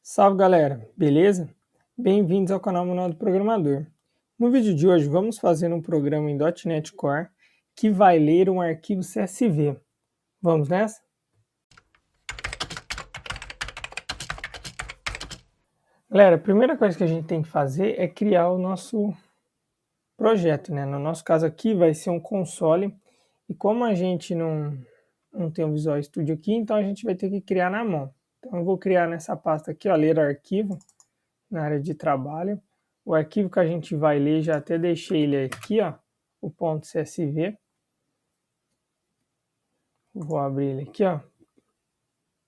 Salve galera, beleza? Bem-vindos ao canal Manual do Programador. No vídeo de hoje vamos fazer um programa em .NET Core que vai ler um arquivo CSV. Vamos nessa? Galera, a primeira coisa que a gente tem que fazer é criar o nosso projeto, né? No nosso caso aqui vai ser um console e como a gente não tem o Visual Studio aqui, então a gente vai ter que criar na mão. Então eu vou criar nessa pasta aqui, ó, ler arquivo, na área de trabalho. O arquivo que a gente vai ler, já até deixei ele aqui, ó, o ponto .csv. Vou abrir ele aqui, ó,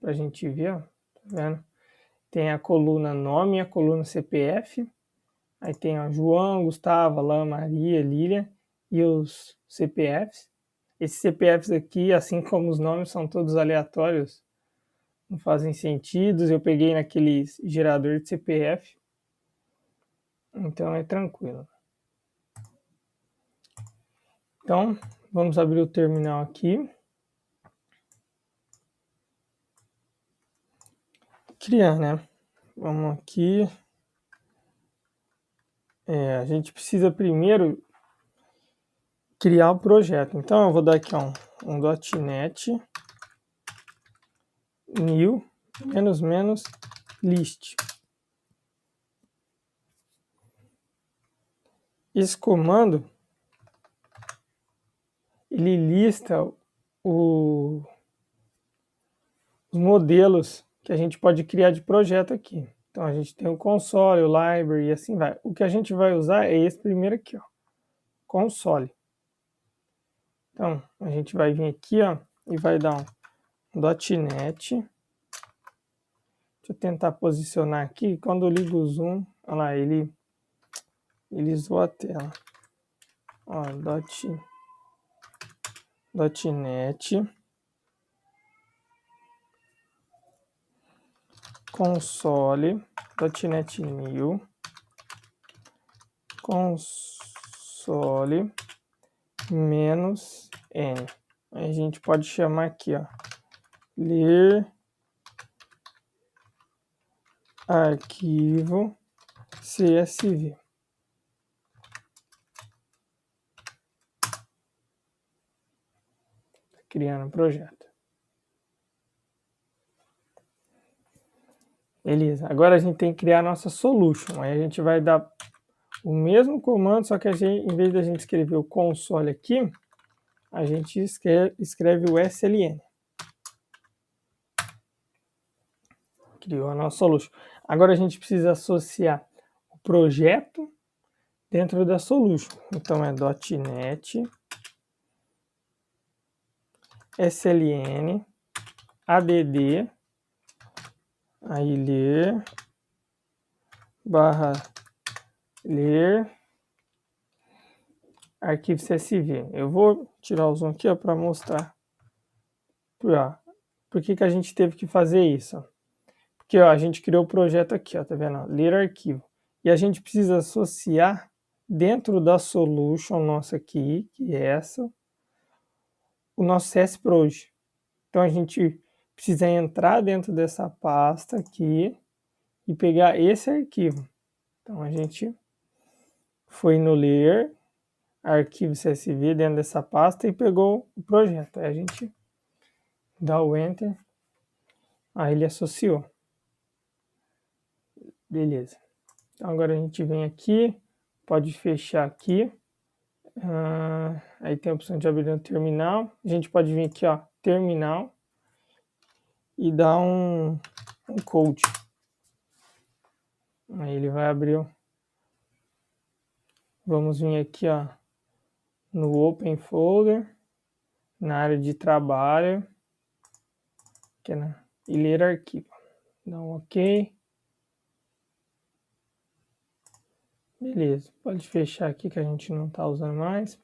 pra gente ver, ó, tá vendo? Tem a coluna nome e a coluna CPF. Aí tem, ó, João, Gustavo, Alain, Maria, Lília e os CPFs. Esses CPFs aqui, assim como os nomes, são todos aleatórios, não fazem sentido. Eu peguei naquele gerador de CPF, então é tranquilo. Então, vamos abrir o terminal aqui. Criar, né? Vamos aqui. A gente precisa primeiro criar o projeto. Então, eu vou dar aqui um .NET new -list. Esse comando, ele lista os modelos que a gente pode criar de projeto aqui. Então a gente tem o console, o library e assim vai. O que a gente vai usar é esse primeiro aqui, ó, console. Então a gente vai vir aqui, ó, e vai dar um .NET. Deixa eu tentar posicionar aqui. Quando eu ligo o zoom, olha lá, ele zoa a tela. Ó, .NET console .NET new console -n. Aí a gente pode chamar aqui, ó, ler arquivo CSV. Criando um projeto. Beleza, agora a gente tem que criar a nossa solution. Aí a gente vai dar o mesmo comando, só que em vez de a gente escrever o console aqui, a gente escreve o SLN. Criou a nossa solution. Agora a gente precisa associar o projeto dentro da solution. Então é .NET SLN add aí ler ler arquivo CSV. Eu vou tirar o zoom aqui para mostrar por que a gente teve que fazer isso. Porque ó, a gente criou o projeto aqui, ó, tá vendo? Ler arquivo. E a gente precisa associar dentro da solution nossa aqui, que é essa, o nosso CSProj. Então a gente precisa entrar dentro dessa pasta aqui e pegar esse arquivo. Então a gente foi no ler arquivo CSV dentro dessa pasta e pegou o projeto. Aí a gente dá o enter, aí ele associou. Beleza. Então agora a gente vem aqui, pode fechar aqui. Aí tem a opção de abrir no terminal. A gente pode vir aqui, ó, terminal, e dar um code. Aí ele vai abrir. Vamos vir aqui, ó, no Open Folder, na área de trabalho, que é e ler arquivo. Dá um OK. Beleza, pode fechar aqui que a gente não está usando mais.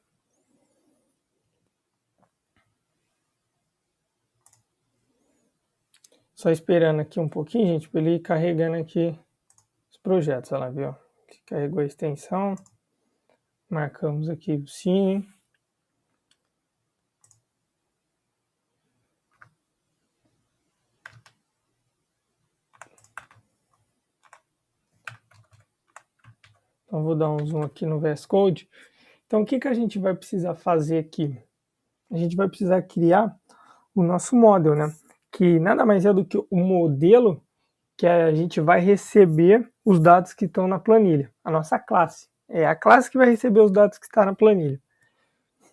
Só esperando aqui um pouquinho, gente, para ele ir carregando aqui os projetos. Olha lá, viu? Carregou a extensão. Marcamos aqui o sim. Então, vou dar um zoom aqui no VS Code. Então, o que a gente vai precisar fazer aqui? A gente vai precisar criar o nosso model, né? Que nada mais é do que o modelo que a gente vai receber os dados que estão na planilha. A nossa classe. É a classe que vai receber os dados que está na planilha.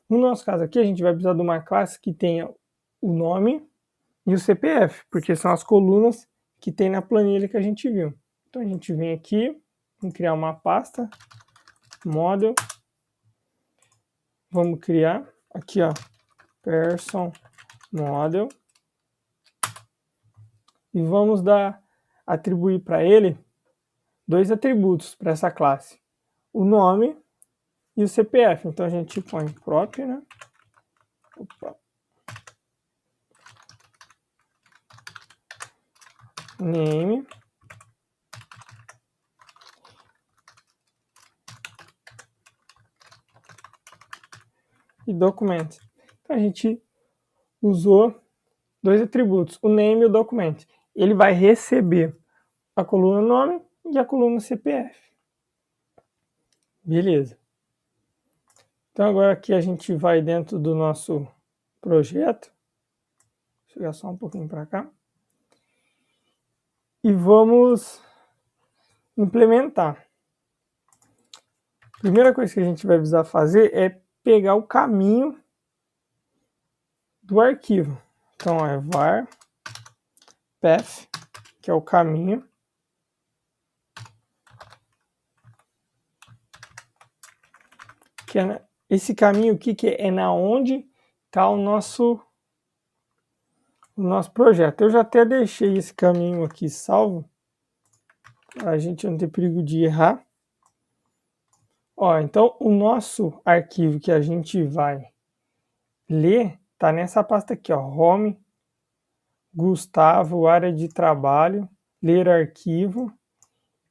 No nosso caso aqui, a gente vai precisar de uma classe que tenha o nome e o CPF, porque são as colunas que tem na planilha que a gente viu. Então, a gente vem aqui, vamos criar uma pasta, model, vamos criar aqui, ó, person model, e vamos atribuir para ele dois atributos para essa classe, o nome e o CPF. Então a gente põe prop, né? Opa. Name e document. Então a gente usou dois atributos, o name e o document. Ele vai receber a coluna nome e a coluna CPF. Beleza. Então agora aqui a gente vai dentro do nosso projeto. Vou chegar só um pouquinho para cá. E vamos implementar. A primeira coisa que a gente vai precisar fazer é pegar o caminho do arquivo. Então é var path, que é o caminho. Que é esse caminho aqui que é na onde está o nosso projeto. Eu já até deixei esse caminho aqui salvo, para a gente não ter perigo de errar. Ó, então o nosso arquivo que a gente vai ler está nessa pasta aqui, ó, home, Gustavo, área de trabalho, ler arquivo,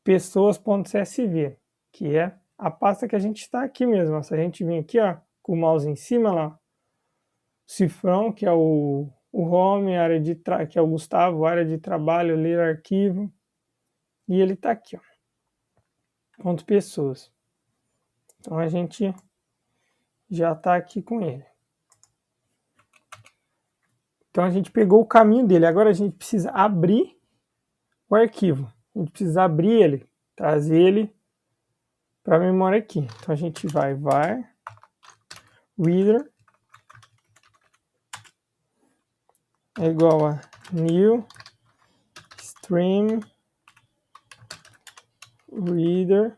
pessoas.csv, que é a pasta que a gente está aqui mesmo. Se a gente vir aqui, ó, com o mouse em cima lá, cifrão, que é o home, área de que é o Gustavo, área de trabalho, ler arquivo, e ele está aqui, ó, ponto pessoas. Então a gente já está aqui com ele. Então a gente pegou o caminho dele. Agora a gente precisa abrir o arquivo. A gente precisa abrir ele, trazer ele para a memória aqui. Então a gente vai var reader é igual a new stream reader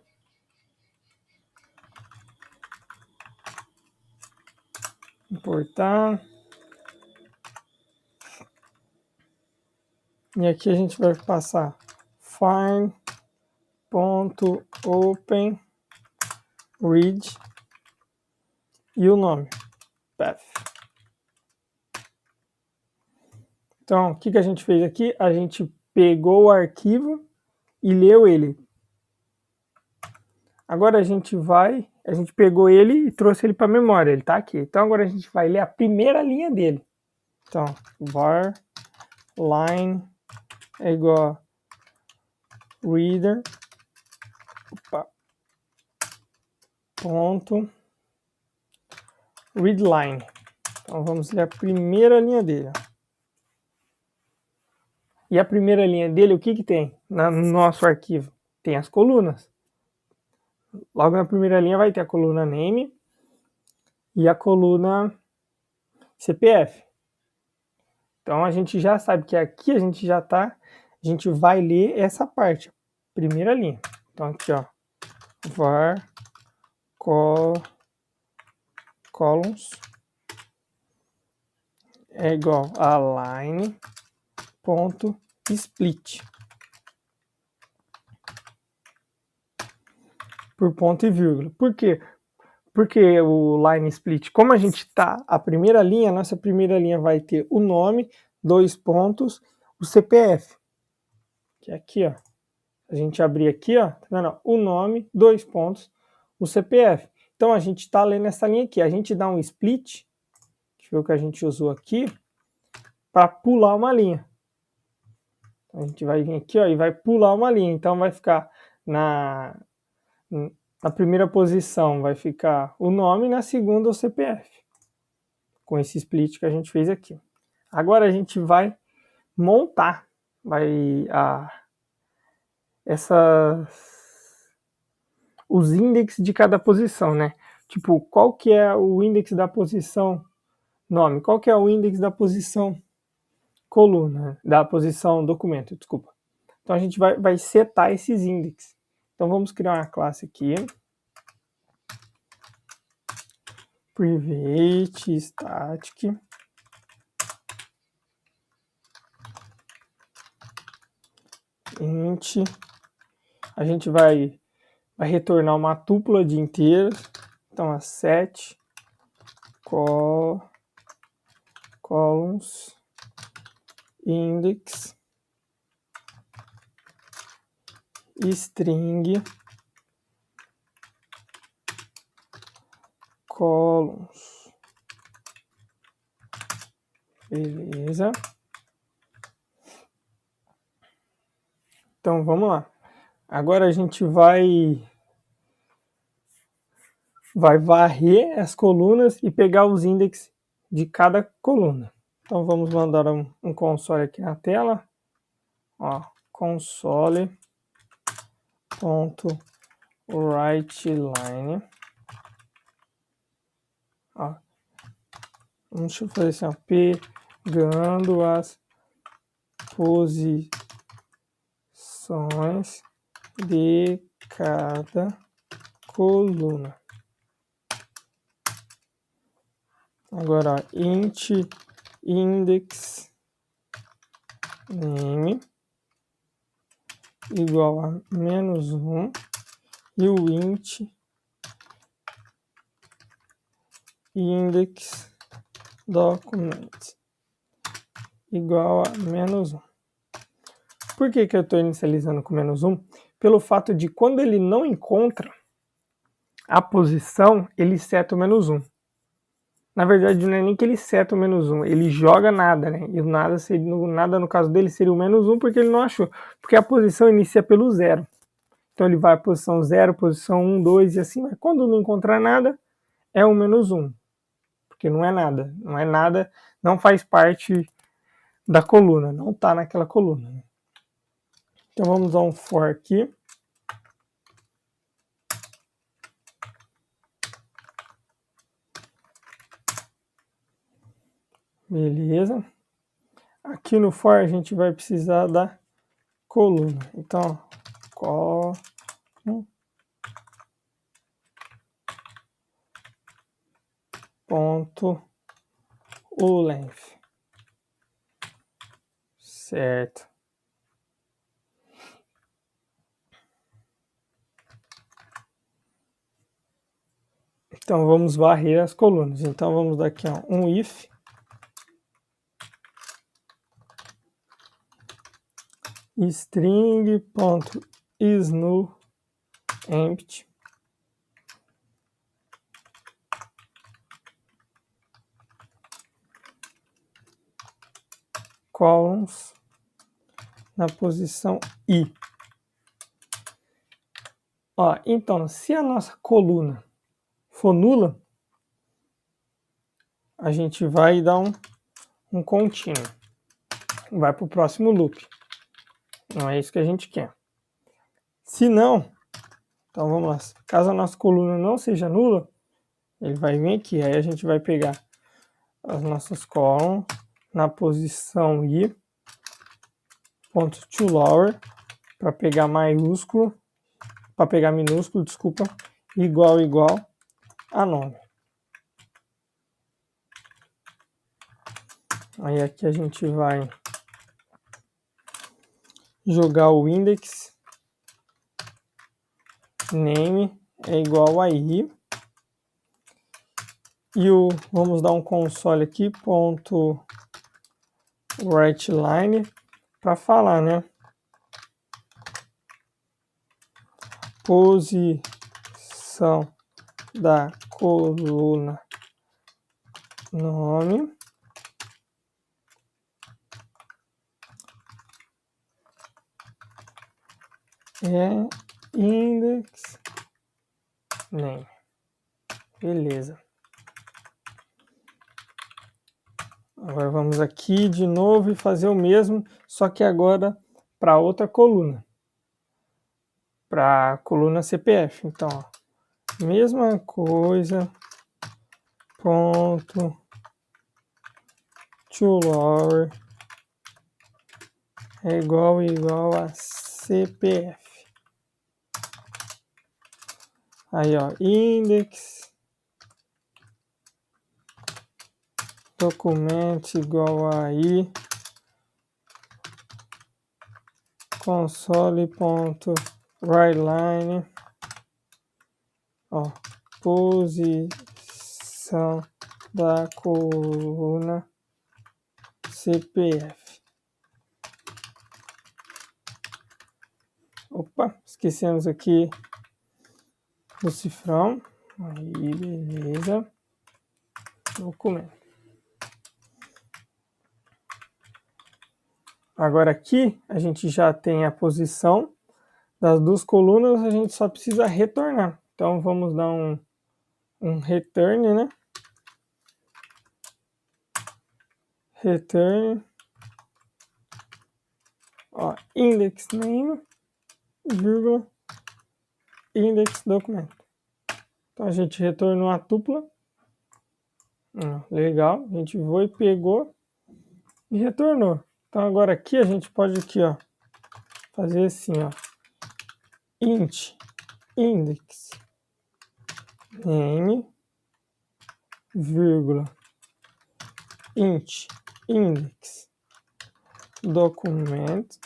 importar. E aqui a gente vai passar find.open read e o nome path. Então, o que a gente fez aqui? A gente pegou o arquivo e leu ele. Agora a gente pegou ele e trouxe ele para a memória, ele está aqui. Então agora a gente vai ler a primeira linha dele. Então, var line é igual a reader, ponto, readline. Então vamos ler a primeira linha dele. E a primeira linha dele, o que tem no nosso arquivo? Tem as colunas. Logo na primeira linha vai ter a coluna name e a coluna CPF. Então a gente já sabe que aqui a gente vai ler essa parte, primeira linha. Então aqui, ó, var columns é igual a line.split por ponto e vírgula. Por quê? Porque o line split, como a gente está a primeira linha, nossa primeira linha vai ter o nome, 2 pontos, o CPF, que é aqui, ó. A gente abrir aqui, ó, tá vendo? O nome, 2 pontos, o CPF. Então a gente está lendo essa linha aqui. A gente dá um split, que foi o que a gente usou aqui, para pular uma linha. Então, a gente vai vir aqui, ó, e vai pular uma linha. Então vai ficar Na primeira posição vai ficar o nome, na segunda o CPF. Com esse split que a gente fez aqui. Agora a gente vai montar os índices de cada posição, né? Tipo, qual que é o índice da posição nome? Qual que é o índice da posição coluna? Da posição documento, desculpa. Então a gente vai setar esses índices. Então vamos criar uma classe aqui. Private static int. A gente vai retornar uma tupla de inteiros. Então a set columns index string columns. Beleza. Então vamos lá. Agora a gente vai varrer as colunas e pegar os índices de cada coluna. Então vamos mandar um console aqui na tela. Ó, console.writeLine. Ó, deixa eu fazer assim, ó, pegando as posições de cada coluna. Agora, ó, int index name igual a -1 e o int index document igual a -1. Por que eu estou inicializando com -1? Pelo fato de quando ele não encontra a posição, ele seta o -1. Na verdade, não é nem que ele seta o -1, ele joga nada, né? E o nada, nada no caso dele seria o -1 porque ele não achou. Porque a posição inicia pelo 0. Então ele vai à posição 0, posição 1, 2 e assim. Mas quando não encontrar nada, é um -1. Porque não é nada. Não é nada, não faz parte da coluna, não está naquela coluna. Então vamos a um for aqui. Beleza. Aqui no for a gente vai precisar da coluna. Então, ponto o length. Certo. Então vamos varrer as colunas. Então vamos dar aqui ó, um if string.isNullEmpty columns na posição i. Ó, então, se a nossa coluna for nula, a gente vai dar um contínuo. Vai para o próximo loop. Não é isso que a gente quer. Se não, então vamos lá. Caso a nossa coluna não seja nula, ele vai vir aqui. Aí a gente vai pegar as nossas columns na posição i, ponto to lower, para pegar maiúsculo, para pegar minúsculo, desculpa, igual a nome. Aí aqui a gente vai jogar o index name é igual a i e vamos dar um console aqui ponto writeLine para falar, né? Posição da coluna nome é index name. Beleza. Agora vamos aqui de novo e fazer o mesmo, só que agora para outra coluna. Para a coluna CPF. Então, ó, mesma coisa, ponto, to lower é igual a CPF. Aí, ó, index document igual a i console.writeLine, ó, posição da coluna CPF. Opa, esquecemos aqui do cifrão. Aí, beleza. Documento. Agora aqui a gente já tem a posição das duas colunas, a gente só precisa retornar. Então vamos dar um return, né? Return, ó, index name, vírgula, index documento. Então a gente retornou a tupla. Legal, a gente foi, pegou e retornou. Então agora aqui a gente pode aqui, ó, fazer assim, ó, int index name, vírgula, int index documento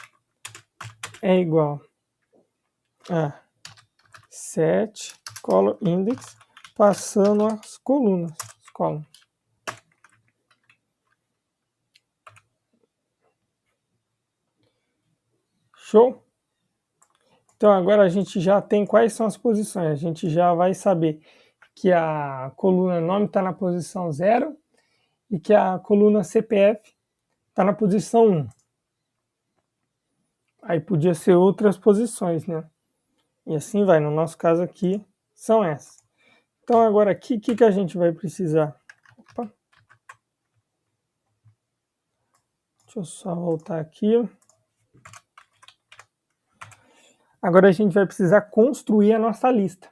é igual a set color index, passando as colunas. Show? Então agora a gente já tem quais são as posições. A gente já vai saber que a coluna nome está na posição 0 e que a coluna CPF está na posição 1. Aí podia ser outras posições, né? E assim vai. No nosso caso aqui são essas. Então agora aqui, o que a gente vai precisar? Opa. Deixa eu só voltar aqui. Agora a gente vai precisar construir a nossa lista.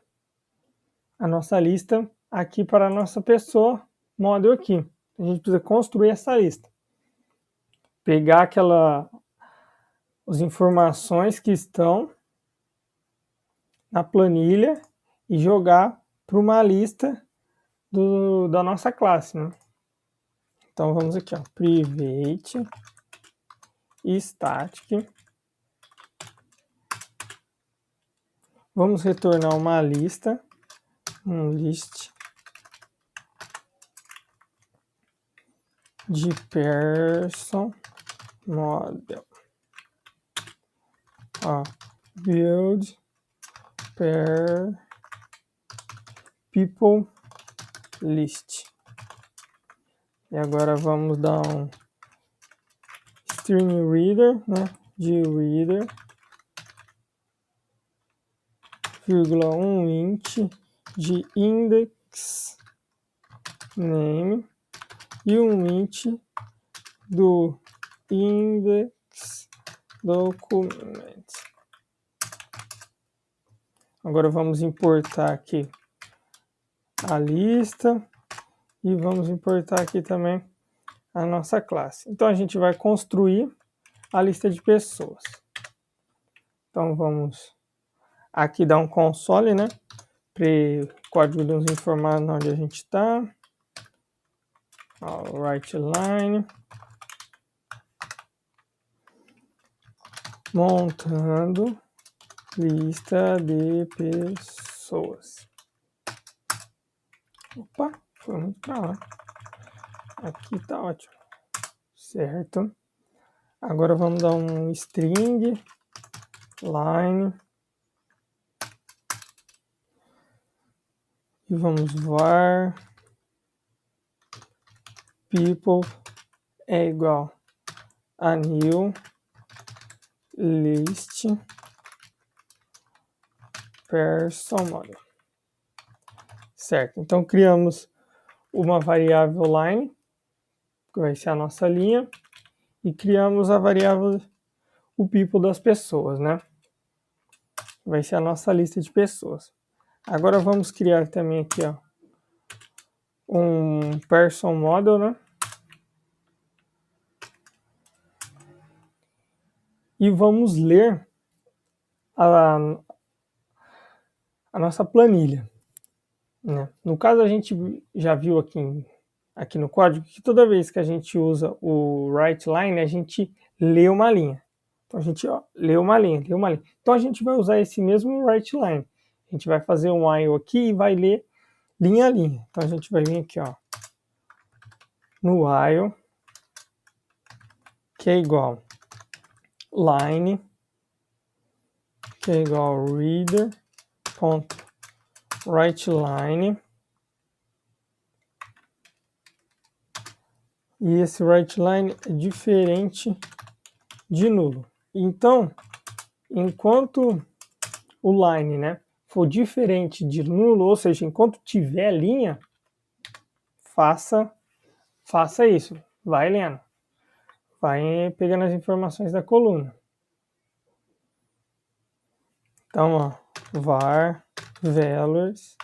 A nossa lista aqui para a nossa pessoa, model aqui. A gente precisa construir essa lista. Pegar as informações que estão na planilha e jogar para uma lista da nossa classe, né? Então vamos aqui, ó, private static. Vamos retornar uma lista, list de person model. Ó, build per people list. E agora vamos dar um string reader, né, de reader, vírgula, int de index name e int do index document. Agora vamos importar aqui a lista e vamos importar aqui também a nossa classe. Então a gente vai construir a lista de pessoas. Então vamos aqui dar um console, né? Para o código nos informar onde a gente está. WriteLine. Montando lista de pessoas. Opa, foi muito para lá. Aqui tá ótimo. Certo. Agora vamos dar um string line e vamos var people é igual a new list person model. Certo, então criamos uma variável line, que vai ser a nossa linha, e criamos a variável o people das pessoas, né? Vai ser a nossa lista de pessoas. Agora vamos criar também aqui, ó, um person model, né? E vamos ler a nossa planilha, né? No caso, a gente já viu aqui no código que toda vez que a gente usa o writeLine, a gente lê uma linha. Então a gente lê uma linha. Então a gente vai usar esse mesmo writeLine. A gente vai fazer um while aqui e vai ler linha a linha. Então a gente vai vir aqui, ó, no while, que é igual line, que é igual reader.writeLine. E esse writeLine é diferente de nulo. Então, enquanto o line, né, for diferente de nulo, ou seja, enquanto tiver linha, faça isso. Vai lendo. Vai pegando as informações da coluna. Então, ó, var values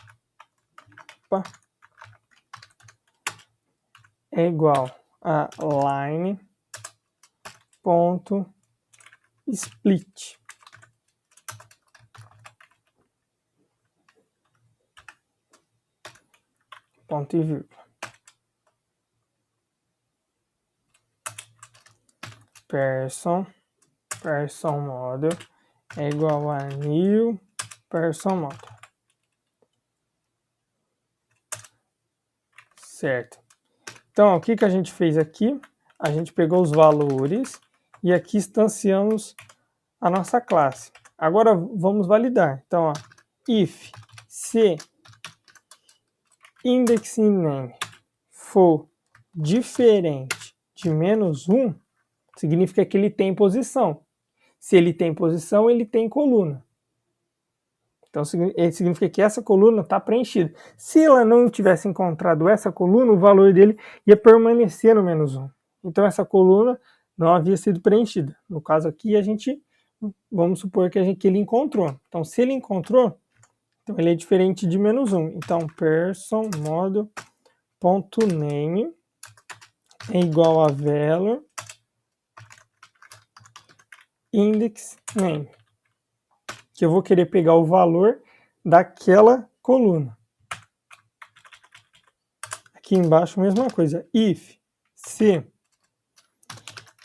é igual a line.split. Ponto e vírgula. Person model é igual a new person model. Certo. Então, o que a gente fez aqui? A gente pegou os valores e aqui instanciamos a nossa classe. Agora vamos validar. Então, ó, if se indexing name for diferente de -1, significa que ele tem posição. Se ele tem posição, ele tem coluna. Então, significa que essa coluna está preenchida. Se ela não tivesse encontrado essa coluna, o valor dele ia permanecer no -1. Então, essa coluna não havia sido preenchida. No caso aqui, vamos supor que ele encontrou. Então, se ele encontrou, então ele é diferente de -1. Então, person model.name é igual a value index name, que eu vou querer pegar o valor daquela coluna. Aqui embaixo, mesma coisa. If se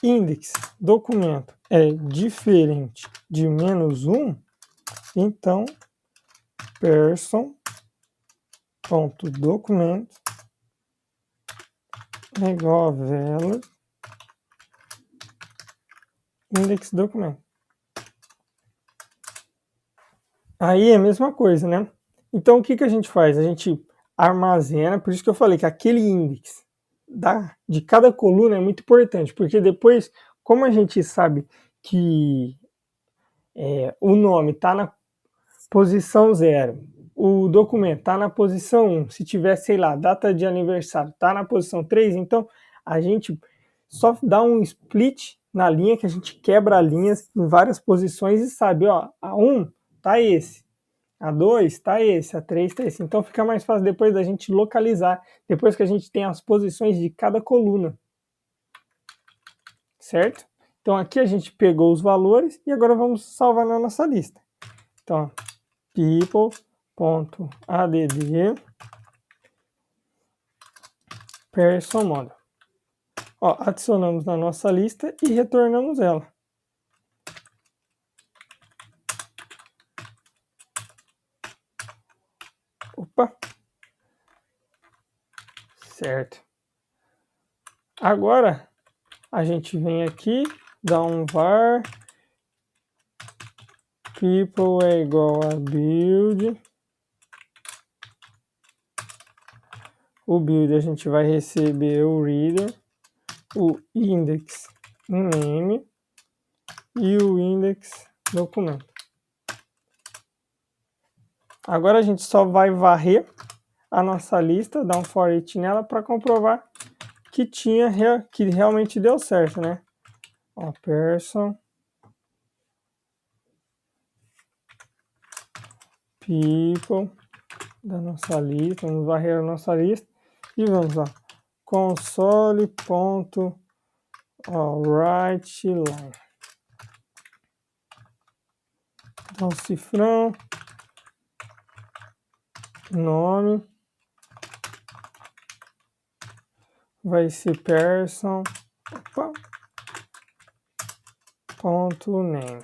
index documento é diferente de -1, então person.documento é igual a value index documento. Aí é a mesma coisa, né? Então o que a gente faz? A gente armazena, por isso que eu falei que aquele index de cada coluna é muito importante, porque depois, como a gente sabe que o nome está na posição 0, o documento está na posição 1, se tiver, sei lá, data de aniversário, está na posição 3, então a gente só dá um split na linha, que a gente quebra linhas em várias posições e sabe, ó, a 1 tá esse, a 2 tá esse, a 3 tá esse. Então fica mais fácil depois da gente localizar, depois que a gente tem as posições de cada coluna. Certo? Então aqui a gente pegou os valores e agora vamos salvar na nossa lista. Então, people.add person model. Ó, adicionamos na nossa lista e retornamos ela. Opa! Certo. Agora, a gente vem aqui, dá um var people é igual a build. O build a gente vai receber o reader, o index name e o index documento. Agora a gente só vai varrer a nossa lista, dar um for each nela para comprovar que que realmente deu certo, né? Ó, person people da nossa lista, vamos varrer a nossa lista e vamos lá, console.writeLine. Então, cifrão, nome, vai ser person, ponto name.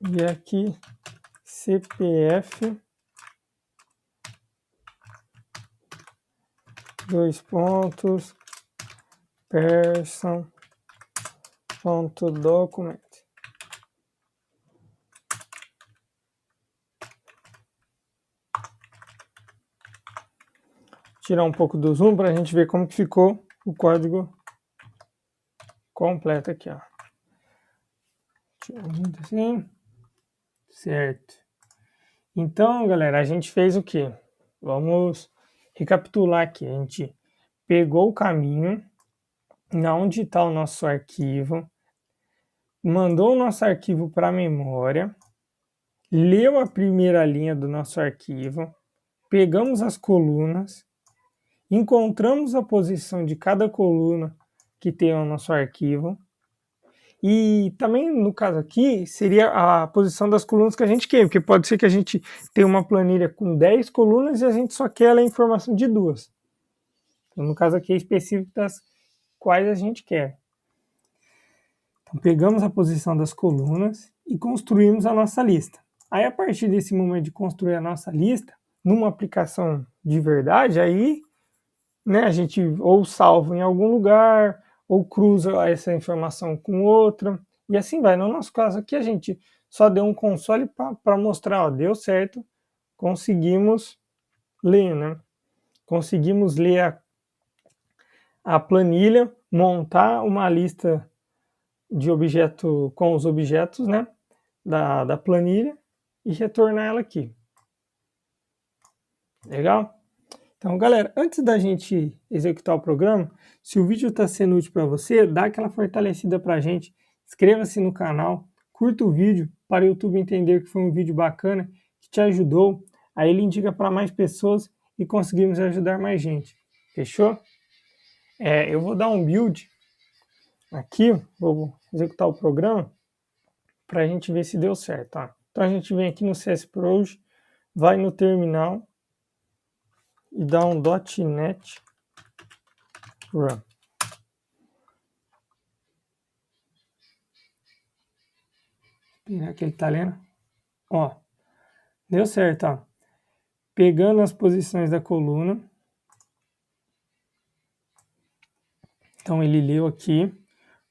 E aqui, CPF, dois pontos, person, ponto document. Tirar um pouco do zoom para a gente ver como que ficou o código completo aqui, ó. Assim, certo. Então, galera, a gente fez o quê? Vamos recapitular aqui. A gente pegou o caminho, onde está o nosso arquivo, mandou o nosso arquivo para a memória, leu a primeira linha do nosso arquivo, pegamos as colunas, encontramos a posição de cada coluna que tem o nosso arquivo, e também, no caso aqui, seria a posição das colunas que a gente quer, porque pode ser que a gente tenha uma planilha com 10 colunas e a gente só quer a informação de 2. Então, no caso aqui é específico das quais a gente quer. Então, pegamos a posição das colunas e construímos a nossa lista. Aí, a partir desse momento de construir a nossa lista, numa aplicação de verdade, aí, né, a gente ou salva em algum lugar, ou cruza essa informação com outra, e assim vai. No nosso caso aqui, a gente só deu um console para mostrar, ó, deu certo, conseguimos ler, né? Conseguimos ler a planilha, montar uma lista de objeto com os objetos, né, da planilha e retornar ela aqui. Legal? Então, galera, antes da gente executar o programa, se o vídeo está sendo útil para você, dá aquela fortalecida para a gente, inscreva-se no canal, curta o vídeo para o YouTube entender que foi um vídeo bacana, que te ajudou, aí ele indica para mais pessoas e conseguimos ajudar mais gente. Fechou? Eu vou dar um build aqui, vou executar o programa para a gente ver se deu certo. Tá? Então a gente vem aqui no CSProj, vai no terminal e dá um .NET Run. Pegar que ele tá lendo. Ó, deu certo, ó. Pegando as posições da coluna. Então ele leu aqui.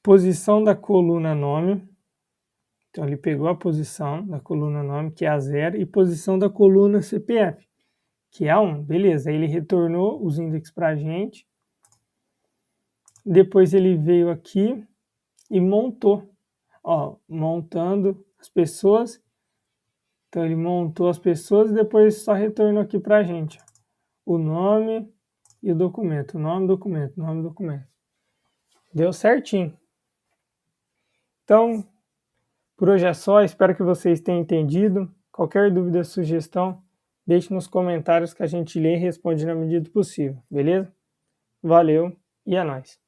Posição da coluna nome. Então ele pegou a posição da coluna nome, que é a 0, e posição da coluna CPF, que é a 1. Beleza, aí ele retornou os índices para a gente. Depois ele veio aqui e montou. Ó, montando as pessoas. Então ele montou as pessoas e depois só retornou aqui para a gente o nome e o documento. Nome, documento, nome, documento. Deu certinho. Então, por hoje é só. Espero que vocês tenham entendido. Qualquer dúvida, sugestão, deixe nos comentários que a gente lê e responde na medida do possível. Beleza? Valeu e é nóis.